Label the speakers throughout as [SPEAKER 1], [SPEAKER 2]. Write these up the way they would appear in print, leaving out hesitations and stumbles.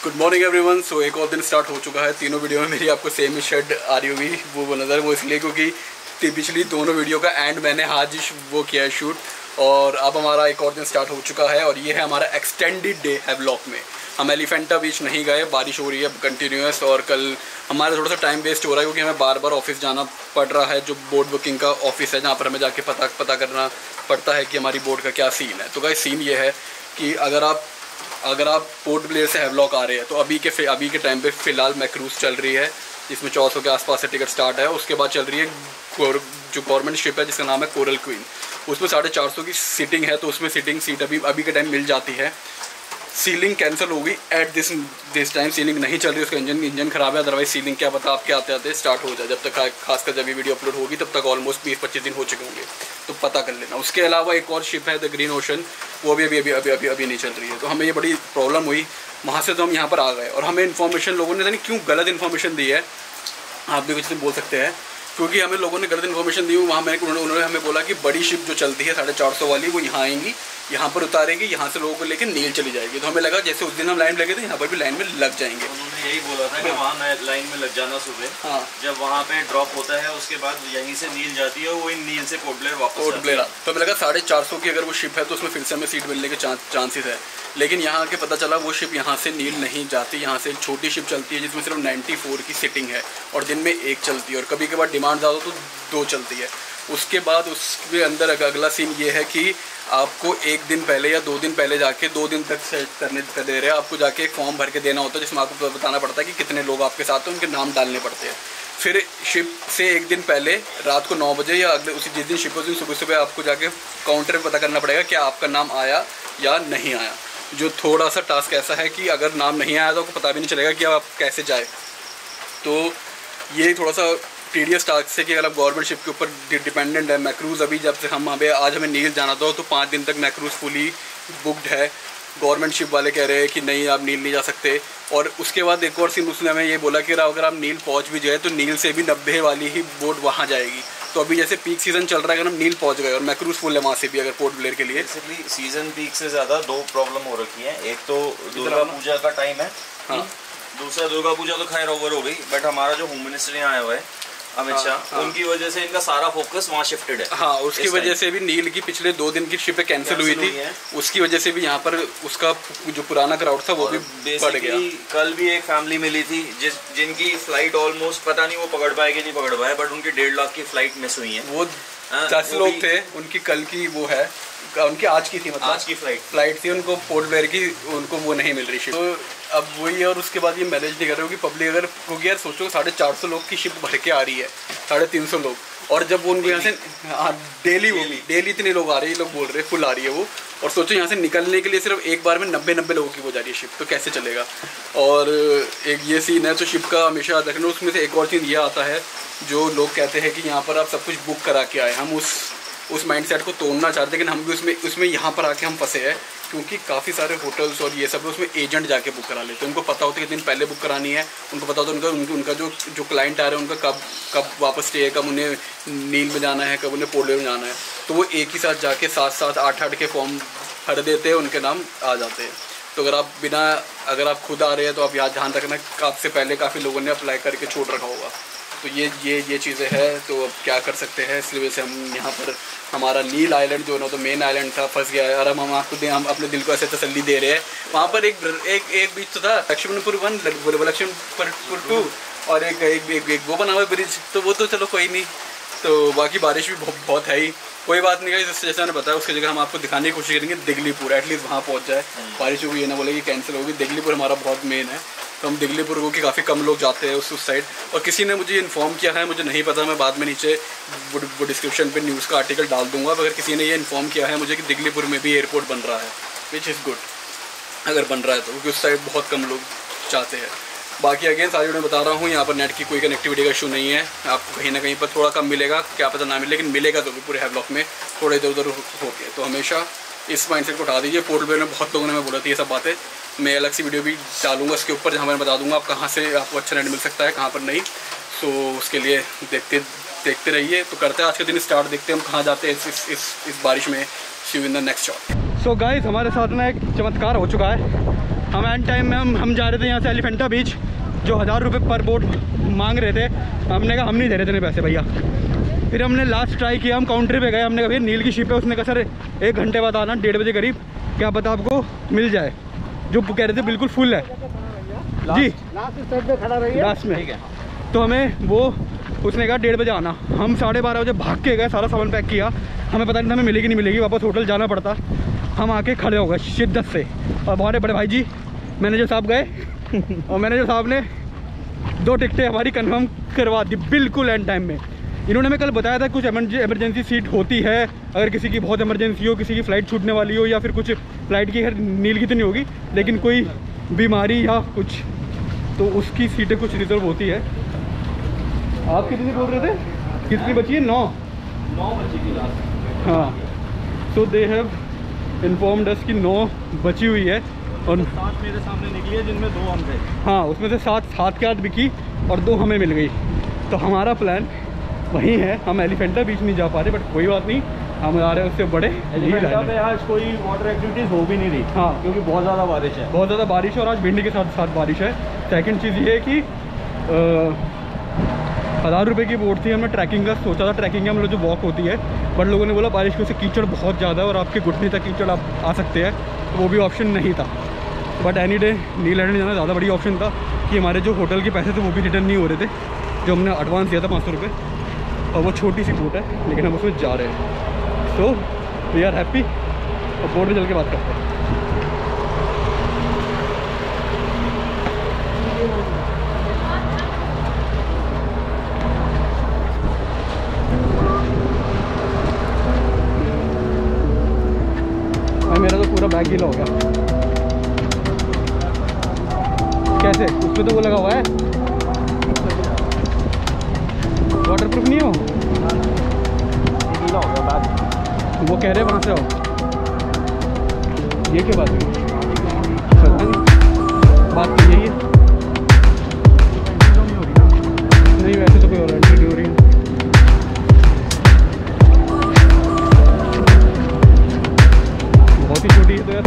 [SPEAKER 1] Good morning everyone. सो एक और दिन स्टार्ट हो चुका है। तीनों वीडियो में मेरी आपको सेम ही शेड आ रही होगी, वो नज़र वो इसलिए क्योंकि पिछली दोनों वीडियो का एंड मैंने आज ही वो किया है शूट, और अब हमारा एक और दिन स्टार्ट हो चुका है और ये है हमारा एक्सटेंडेड डे है व्लॉग में। हम एलिफेंटा बीच नहीं गए, बारिश हो रही है कंटिन्यूस, और कल हमारा थोड़ा सा टाइम वेस्ट हो रहा है क्योंकि हमें बार बार ऑफिस जाना पड़ रहा है, जो बोर्ड बुकिंग का ऑफिस है जहाँ पर हमें जाके पता करना पड़ता है कि हमारी बोर्ड का क्या सीन है। तो गाइस सीन ये है कि अगर आप पोर्ट ब्लेयर से हैवलॉक आ रहे हैं तो अभी के टाइम पे फ़िलहाल मैक्रूज़ चल रही है जिसमें 400 के आसपास से टिकट स्टार्ट है। उसके बाद चल रही है जो गवर्नमेंट शिप है जिसका नाम है कोरल क्वीन, उसमें 450 की सीटिंग है, तो उसमें सीटिंग सीट अभी के टाइम मिल जाती है। सीलिंग कैंसिल होगी एट दिस टाइम, सीलिंग नहीं चल रही, उसका इंजन खराब है। अदरवाइज सीलिंग क्या पता आपके आते आते स्टार्ट हो जाए, जब तक खासकर जब ये वीडियो अपलोड होगी तब तक ऑलमोस्ट 20-25 दिन हो चुके होंगे, तो पता कर लेना। उसके अलावा एक और शिप है द ग्रीन ओशन, वो भी अभी नहीं चल रही है, तो हमें ये बड़ी प्रॉब्लम हुई। वहाँ से तो हम यहाँ पर आ गए और हमें इन्फॉर्मेशन लोगों ने क्यों गलत इन्फॉर्मेशन दी है, आप भी कुछ बोल सकते हैं, क्योंकि हमें लोगों ने गलत इन्फॉर्मेशन दी। वहाँ उन्होंने हमें बोला कि बड़ी शिप जो चलती है 450 वाली वो यहाँ आएंगी, यहाँ पर उतारेंगी, यहाँ से लोगों को लेकर नील चली जाएगी। तो हमें लगा जैसे उस दिन हम लाइन लगे थे यहाँ पर भी लाइन में लग जाएंगे।
[SPEAKER 2] उन्होंने यही बोला था कि वहाँ लाइन में लग जाना सुबह,
[SPEAKER 1] हाँ,
[SPEAKER 2] जब वहाँ पे ड्रॉप होता है उसके बाद यहीं से नील जाती है और वही नील से पोर्ट ब्लेयर वापस
[SPEAKER 1] पोर्ट ब्लेयर। तो हमें लगा 450 की अगर वो शिप है तो उसमें फिर से हमें सीट मिलने के चांसेस है, लेकिन यहाँ आके पता चला वो शिप यहाँ से नील नहीं जाती। यहाँ से एक छोटी शिप चलती है जिसमें सिर्फ 94 की सीटिंग है और दिन में एक चलती है, और कभी कभार डिमांड ज़्यादा तो 2 चलती है। उसके बाद उसके अंदर अगला सीन ये है कि आपको 1 दिन पहले या 2 दिन पहले जाके 2 दिन तक सेट करने दे रहे हैं, आपको जाके एक फॉर्म भर के देना होता है जिसमें आपको बताना पड़ता है कि कितने लोग आपके साथ हैं, उनके नाम डालने पड़ते हैं। फिर शिप से 1 दिन पहले रात को 9 बजे या अगले जिस दिन शिप उस दिन सुबह आपको जाके काउंटर पर पता करना पड़ेगा कि आपका नाम आया या नहीं आया। जो थोड़ा सा टास्क ऐसा है कि अगर नाम नहीं आया तो आपको पता भी नहीं चलेगा कि आप कैसे जाए। तो ये थोड़ा सा टीडियस टास्क है कि अगर आप गवर्नमेंट शिप के ऊपर डिपेंडेंट है। मैक्रूज़ अभी जब से हम आज हमें नील जाना था तो 5 दिन तक मैक्रूज़ फुली बुकड है। गवर्नमेंट शिप वाले कह रहे हैं कि नहीं आप नील नहीं जा सकते। और उसके बाद एक और सीन उसने हमें ये बोला कि अगर आप नील पहुंच भी जाए तो नील से भी 90 वाली ही बोट वहां जाएगी। तो अभी जैसे पीक सीज़न चल रहा है, अगर हम नील पहुंच गए और मैक्रूज़ फुल है वहाँ से भी अगर पोर्ट ब्लेयर के लिए,
[SPEAKER 2] बेसिकली सीजन पीक से ज़्यादा 2 प्रॉब्लम हो रखी है। एक तो दुर्गा पूजा का टाइम है,
[SPEAKER 1] हाँ,
[SPEAKER 2] दूसरा दुर्गा पूजा तो खैर ओवर हो गई, बट हमारा जो होम मिनिस्टर यहाँ आया हुआ है अमित शाह,
[SPEAKER 1] हाँ,
[SPEAKER 2] उनकी वजह से इनका सारा फोकस वहाँ शिफ्टेड है।
[SPEAKER 1] हाँ, उसकी वजह से भी नील की पिछले 2 दिन की शिपें कैंसिल हुई थी, उसकी वजह से भी यहाँ पर उसका जो पुराना क्राउड था वो भी बढ़ गया।
[SPEAKER 2] कल भी एक फैमिली मिली थी जिनकी फ्लाइट ऑलमोस्ट पता नहीं वो पकड़ पाए कि नहीं पकड़ पाए, बट उनकी 1.5 लाख की फ्लाइट मिस हुई है। वो
[SPEAKER 1] 10 लोग थे, उनकी कल की वो है, उनकी आज की थी, मतलब
[SPEAKER 2] आज की फ्लाइट
[SPEAKER 1] थी, उनको पोर्ट ब्लेयर की उनको वो नहीं मिल रही शिप। तो अब वही है, और उसके बाद ये मैनेज नहीं कर रहे हो कि पब्लिक अगर, क्योंकि यार सोचो 450 लोग की शिप भर के आ रही है, 350 लोग, और जब वो उनको यहाँ से डेली इतने लोग आ रहे हैं, ये लोग बोल रहे हैं फुल आ रही है वो, और सोचो यहाँ से निकलने के लिए सिर्फ एक बार में 90 लोगों की हो जा रही है शिप, तो कैसे चलेगा। और एक ये सीन है, तो शिप का हमेशा रखना। उसमें से एक और चीज़ ये आता है, जो लोग कहते हैं कि यहाँ पर आप सब कुछ बुक करा के आए, हम उस माइंडसेट को तोड़ना चाहते हैं, लेकिन हम भी उसमें यहाँ पर आके हम फंसे हैं, क्योंकि काफ़ी सारे होटल्स और ये सब उसमें एजेंट जाके बुक करा लेते हैं। उनको पता होता है कि दिन पहले बुक करानी है, उनको पता होता है उनका जो क्लाइंट आ रहे हैं उनका कब वापस स्टे है, कब उन्हें नील में जाना है, कब उन्हें पोर्ट ब्लेयर में जाना है, तो वो एक ही साथ जाके 7-7, 8-8 के फॉर्म भर देते हैं, उनके नाम आ जाते हैं। तो अगर आप खुद आ रहे हैं तो आप यहाँ ध्यान रखना, आपसे पहले काफ़ी लोगों ने अप्लाई करके छोड़ रखा होगा। तो ये चीज़ें हैं, तो अब क्या कर सकते हैं। इसलिए वजह से हम यहाँ पर हमारा नील आइलैंड जो ना तो मेन आइलैंड था फंस गया है, और हम अपने दिल को ऐसे तसल्ली दे रहे हैं। वहाँ पर एक बीच तो था लक्ष्मणपुर 1, लक्ष्मणपुर 2, और एक वो बना हुआ है ब्रिज, तो वो तो चलो कोई नहीं। तो बाकी बारिश भी बहुत है ही, कोई बात नहीं है। जैसे मैंने बताया उसकी जगह हम आपको दिखाने की कोशिश करेंगे दिगलीपुर, एटलीस्ट वहाँ पहुँच जाए। बारिश होगी ये ना बोले कि कैंसिल होगी। दिगलीपुर हमारा बहुत मेन है, तो हम दिगलीपुर को कि काफ़ी कम लोग जाते हैं उस साइड। और किसी ने मुझे इन्फॉर्म किया है, मुझे नहीं पता, मैं बाद में नीचे वो डिस्क्रिप्शन पे न्यूज़ का आर्टिकल डाल दूंगा। अगर किसी ने ये इन्फॉर्म किया है मुझे कि दिगलीपुर में भी एयरपोर्ट बन रहा है, विच इज़ गुड अगर बन रहा है तो, क्योंकि उस साइड बहुत कम लोग जाते हैं। बाकी अगेन सारी मैं बता रहा हूँ, यहाँ पर नेट की कोई कनेक्टिविटी का इशू नहीं है। आपको कहीं ना कहीं पर थोड़ा कम मिलेगा, क्या पता ना मिले, लेकिन मिलेगा तो भी पूरे हैवलॉक में थोड़ा इधर उधर होके। तो हमेशा इस माइंडसेट को उठा दीजिए। पोर्ट ब्लेयर में बहुत लोगों ने बोला थी ये सब बातें, मैं अलग सी वीडियो भी डालूंगा इसके ऊपर, जहाँ मैं बता दूंगा आप कहाँ से आपको अच्छा नेट मिल सकता है, कहाँ पर नहीं। सो उसके लिए देखते रहिए। तो करते हैं आज के दिन स्टार्ट, देखते हैं हम कहाँ जाते हैं इस बारिश में। See you in the next shot. So guys, हमारे साथ में एक चमत्कार हो चुका है।
[SPEAKER 3] हम एंड टाइम में हम जा रहे थे यहाँ से एलिफेंटा बीच, जो 1000 रुपये पर बोट मांग रहे थे। हमने कहा हम नहीं दे रहे थे पैसे भैया। फिर हमने लास्ट ट्राई किया, हम काउंटर पे गए, हमने कहा भैया नील की शिप है। उसने कहा सर 1 घंटे बाद आना, 1:30 बजे करीब, क्या पता आपको मिल जाए। जो कह रहे थे बिल्कुल फुल है जी, लास्ट में। तो हमें वो उसने कहा 1:30 बजे आना। हम 12:30 बजे भाग के गए, सारा सामान पैक किया। हमें पता नहीं था हमें मिलेगी नहीं मिलेगी, वापस होटल जाना पड़ता। हम आके खड़े हो गए शिद्दत से, और हमारे बड़े भाई जी मैनेजर साहब गए और मैनेजर साहब ने 2 टिकटें हमारी कंफर्म करवा दी बिल्कुल एंड टाइम में। इन्होंने हमें कल बताया था कुछ इमरजेंसी सीट होती है, अगर किसी की बहुत इमरजेंसी हो, किसी की फ़्लाइट छूटने वाली हो, या फिर कुछ फ़्लाइट की, खैर नील की तो नहीं होगी, लेकिन कोई बीमारी या कुछ, तो उसकी सीटें कुछ रिजर्व होती है। आप कितनी बोल रहे थे, कितनी बची है? 9 बची की लास्ट। हाँ, तो दे हैव इन्फॉर्म्ड अस कि 9 बची हुई है, और 7 मेरे सामने निकली है, जिनमें 2 हम थे। हाँ, उसमें से 7 के हाथ बिकी और 2 हमें मिल गई। तो हमारा प्लान वही है, हम एलिफेंटा बीच नहीं जा पा रहे, बट कोई बात नहीं, हम आ रहे हैं उससे बड़े। एलिफेंटा पे आज कोई वाटर एक्टिविटीज़ हो भी नहीं रही, हाँ, क्योंकि बहुत ज़्यादा बारिश है, बहुत ज़्यादा बारिश है, और आज भिंडी के साथ बारिश है। सेकंड चीज़ ये है कि 1000 रुपये की बोट थी, हमने ट्रैकिंग का सोचा था, ट्रैकिंग का हम लोग जो वॉक होती है, बट लोगों ने बोला बारिश की वजह से कीचड़ बहुत ज़्यादा है और आपके घुटने तक कीचड़ आप आ सकते हैं, तो वो भी ऑप्शन नहीं था। But any day Neil Island जाना ज़्यादा बड़ी ऑप्शन था, कि हमारे जो होटल के पैसे थे वो भी रिटर्न नहीं हो रहे थे, जो हमने एडवांस दिया था 500 रुपये, और वो छोटी सी बोट है, लेकिन हम उसमें जा रहे हैं। सो वी आर हैप्पी, और बोट में चल के बात करते हैं। मेरा तो पूरा बैग गीला हो गया। कैसे? उसमें तो वो लगा हुआ है, वाटरप्रूफ नहीं हो, गीला हो गया बैग। वो कह रहे हैं वहाँ से आओ, ये क्या बात है? बात तो यही है, नहीं वैसे तो कोई और एंट्री हो रही है। बहुत ही छोटी है तो यार।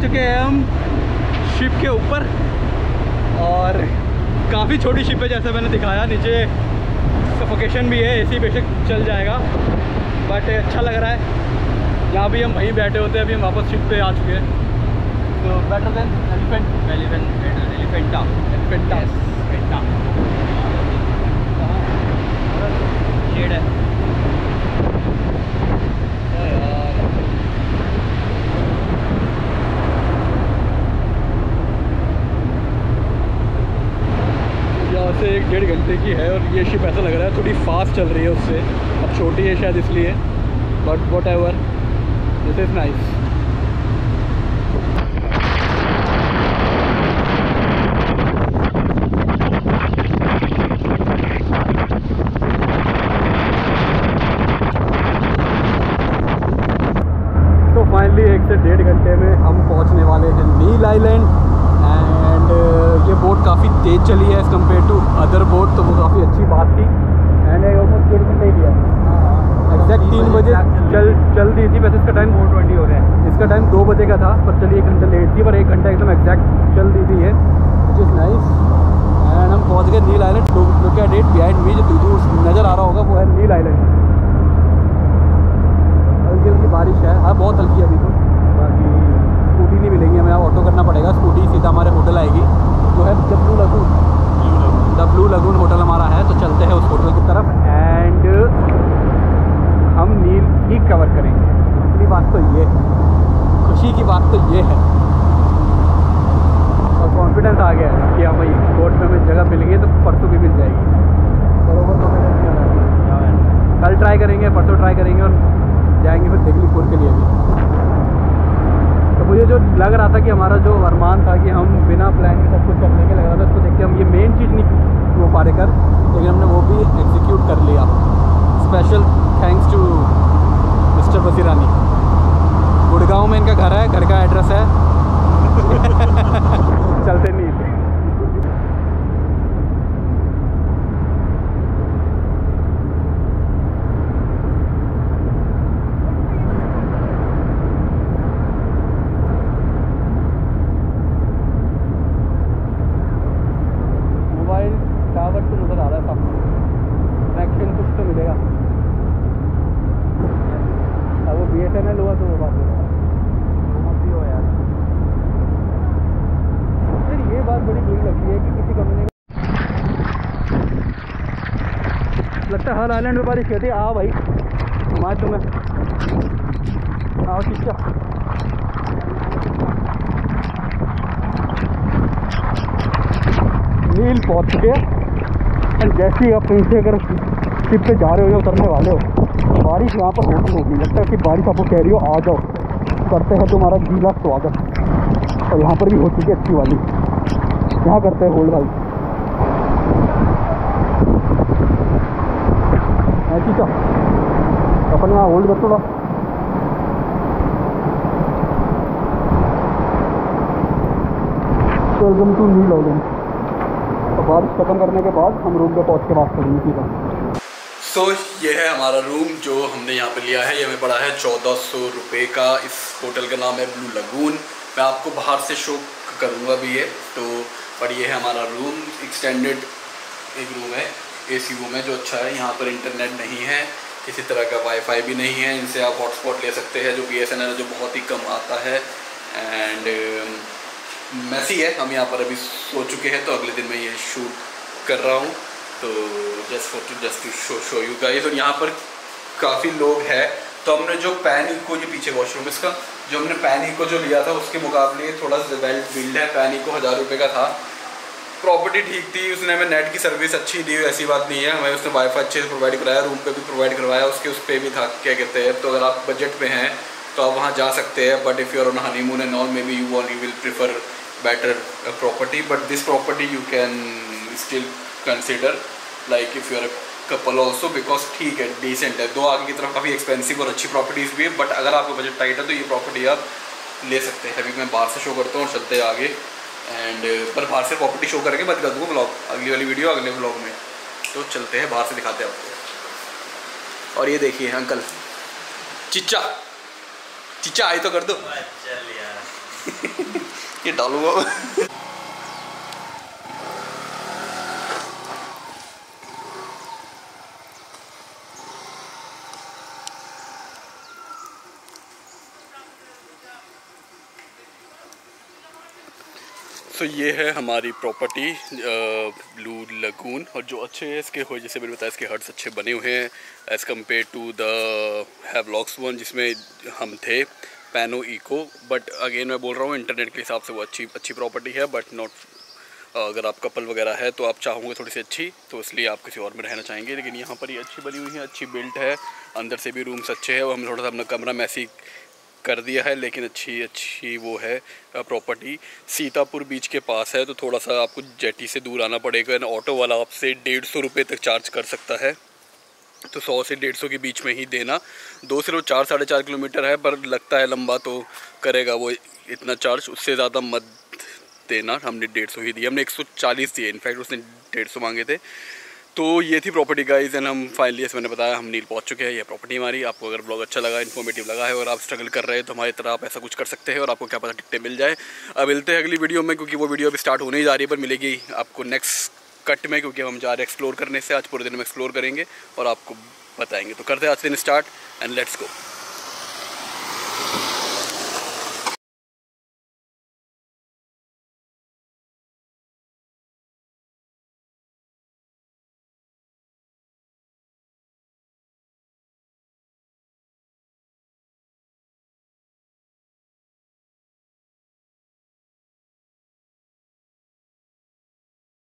[SPEAKER 3] चुके हैं हम शिप के ऊपर और काफ़ी छोटी शिप है जैसे मैंने दिखाया। नीचे सफोकेशन भी है, एसी बेशक चल जाएगा, बट अच्छा लग रहा है। यहाँ भी हम वहीं बैठे होते हैं, अभी हम वापस शिप पे आ चुके हैं। तो बेटर देन एलिफेंटा शेड है। यहाँ से 1-1.5 घंटे की है और ये शिप ऐसा लग रहा है थोड़ी फास्ट चल रही है उससे, अब छोटी है शायद इसलिए, but whatever, this is nice. तो फाइनली 1 से 1.5 घंटे में हम पहुँचने वाले हैं नील आइलैंड। एंड ये बोट काफ़ी तेज़ चली है as compare to other boat, तो वो काफ़ी अच्छी बात थी। एंड ऑलमोस्ट 1.5 घंटे ही दिया, एग्जैक्ट 3 बजे चल दी थी। वैसे इसका टाइम 4:20 हो रहा है, इसका टाइम 2 बजे का था, पर चलिए 1 घंटा लेट थी, पर 1 घंटा एकदम एग्जैक्ट चल दी थी है, विच इज़ नाइस। एंड हम पहुँच गए Neil island. Look at it behind me, जो दूर नज़र आ रहा होगा वो है नील आइलैंड। हल्की हल्की बारिश है, हाँ बहुत हल्की है अभी तो। बाकी स्कूटी नहीं मिलेंगी हमें, ऑटो करना पड़ेगा। स्कूटी सीधा हमारे होटल आएगी जो है द ब्लू लगून होटल हमारा है, तो चलते हैं उस होटल की तरफ एंड हम नील ही कवर करेंगे। असली बात तो ये, खुशी की बात तो ये है और कॉन्फिडेंस आ गया है कि हाँ भाई बोट में हमें जगह मिल गई तो परसों भी मिल जाएगी। बरोबर कॉन्फिडेंस नहीं आ रहा है, कल ट्राई करेंगे, परसों ट्राई करेंगे और जाएंगे फिर दिल्लीपुर के लिए भी। तो मुझे जो लग रहा था कि हमारा जो अरमान था कि हम बिना प्लान के सब कुछ करने के लग रहा था, उसको देख के हम ये मेन चीज़ नहीं हो पा रहे कर, लेकिन हमने वो भी एग्जीक्यूट कर लिया। Special thanks to mister Basirani. Gurgaon में इनका घर है, घर का एड्रेस है चलते नहीं थे। लगता है हर आइलैंड में बारिश कहती है। आओ भाई मार तुम्हें, आओ चिच्चा। नील पहुंच चुके हैं एंड जैसे ही आप कहीं से अगर शिप पे जा रहे हो या उतरने वाले हो, बारिश यहाँ पर होगी। लगता है कि बारिश आपको कह रही हो आ जाओ, करते हैं तुम्हारा गीला स्वागत। और यहाँ पर भी हो चुकी है अच्छी वाली, यहाँ करते हैं होल्ड भाई। ठीक है अपन यहाँ होल्ड कर थोड़ा। Welcome to Neil Island. तो बारिश खत्म करने के बाद हम रूम पे पहुँच के बात करेंगे सीधा।
[SPEAKER 1] सो ये है हमारा रूम जो हमने यहाँ पे लिया है। ये हमें पड़ा है 1400 रुपये का। इस होटल का नाम है ब्लू लगून। मैं आपको बाहर से शो करूँगा भी ये तो, पर ये है हमारा रूम। एक्सटेंडेड एक रूम है, एसी रूम है जो अच्छा है। यहाँ पर इंटरनेट नहीं है, किसी तरह का वाईफाई भी नहीं है। इनसे आप हॉटस्पॉट ले सकते हैं जो BSNL है, जो बहुत ही कम आता है। एंड मैसी है। हम यहाँ पर अभी सो चुके हैं, तो अगले दिन मैं ये शूट कर रहा हूँ, तो just to show you guys. और यहाँ पर काफ़ी लोग हैं, तो हमने जो पैन इको, ये पीछे वॉशरूम इसका, जो हमने पैन इको जो लिया था उसके मुकाबले थोड़ा वेल बिल्ड है। पैन इको 1000 रुपये का था। प्रॉपर्टी ठीक थी, उसने हमें नेट की सर्विस अच्छी दी, ऐसी बात नहीं है। हमें उसने वाईफाई अच्छे से प्रोवाइड कराया, रूम पे भी प्रोवाइड करवाया, उसके उस पर भी था क्या कहते हैं। तो अगर आप बजट में हैं तो आप वहाँ जा सकते हैं। But if you are on honeymoon and all, maybe you will prefer better property. But this property you can still consider like if you are couple also, because ठीक है, डिसेंट है। दो आगे की तरफ काफ़ी एक्सपेंसिव और अच्छी प्रॉपर्टीज़ भी है, बट अगर आपका बजट टाइट है तो ये प्रॉपर्टी आप ले सकते हैं। अभी मैं बाहर से शो करता हूँ और चलते हैं आगे। एंड पर बाहर से प्रॉपर्टी शो करके बंद कर दूँगा ब्लॉग, अगली वाली वीडियो अगले ब्लॉग में। तो चलते हैं बाहर से दिखाते हैं आपको। और ये देखिए अंकल चिच्चा, चिच्चा आई तो कर दो। चल यार ये डालूंगा। सो ये है हमारी प्रॉपर्टी ब्लू लगून, और जो अच्छे है इसके हो, जैसे मैंने बताया इसके हट्स अच्छे बने हुए हैं as compare to the Havelock's one जिसमें हम थे पैनो इको। बट अगेन मैं बोल रहा हूँ इंटरनेट के हिसाब से वो अच्छी प्रॉपर्टी है, बट नॉट अगर आप कपल वगैरह है तो आप चाहोगे थोड़ी सी अच्छी, तो इसलिए आप किसी और में रहना चाहेंगे। लेकिन यहाँ पर ये अच्छी बनी हुई है, अच्छी बिल्ट है, अंदर से भी रूम्स अच्छे हैं। वो हमने थोड़ा सा अपना कमरा मैसी कर दिया है, लेकिन अच्छी वो है प्रॉपर्टी। सीतापुर बीच के पास है, तो थोड़ा सा आपको जेटी से दूर आना पड़ेगा। ऑटो वाला आपसे 150 रुपये तक चार्ज कर सकता है, तो 100 से 150 के बीच में ही देना। 2 से 4-4.5 किलोमीटर है, पर लगता है लंबा तो करेगा वो इतना चार्ज, उससे ज़्यादा मत देना। हमने 150 ही दिए, हमने 140 दिए, इनफैक्ट उसने 150 मांगे थे। तो ये थी प्रॉपर्टी गाइज, एंड हम फाइनली जैसे मैंने बताया हम नील पहुंच चुके हैं। ये प्रॉपर्टी हमारी। आपको अगर ब्लॉग अच्छा लगा, इन्फॉर्मेटिव लगा है और आप स्ट्रगल कर रहे हैं तो हमारी तरह आप ऐसा कुछ कर सकते हैं, और आपको क्या पता टिकटें मिल जाए। अब मिलते हैं अगली वीडियो में, क्योंकि वो वीडियो अभी स्टार्ट होने ही जा रही है, पर मिलेगी आपको नेक्स्ट कट में, क्योंकि हम जा रहे हैं एक्सप्लोर करने से। आज पूरे दिन में एक्सप्लोर करेंगे और आपको बताएंगे। तो करते हैं आज दिन स्टार्ट एंड लेट्स गो।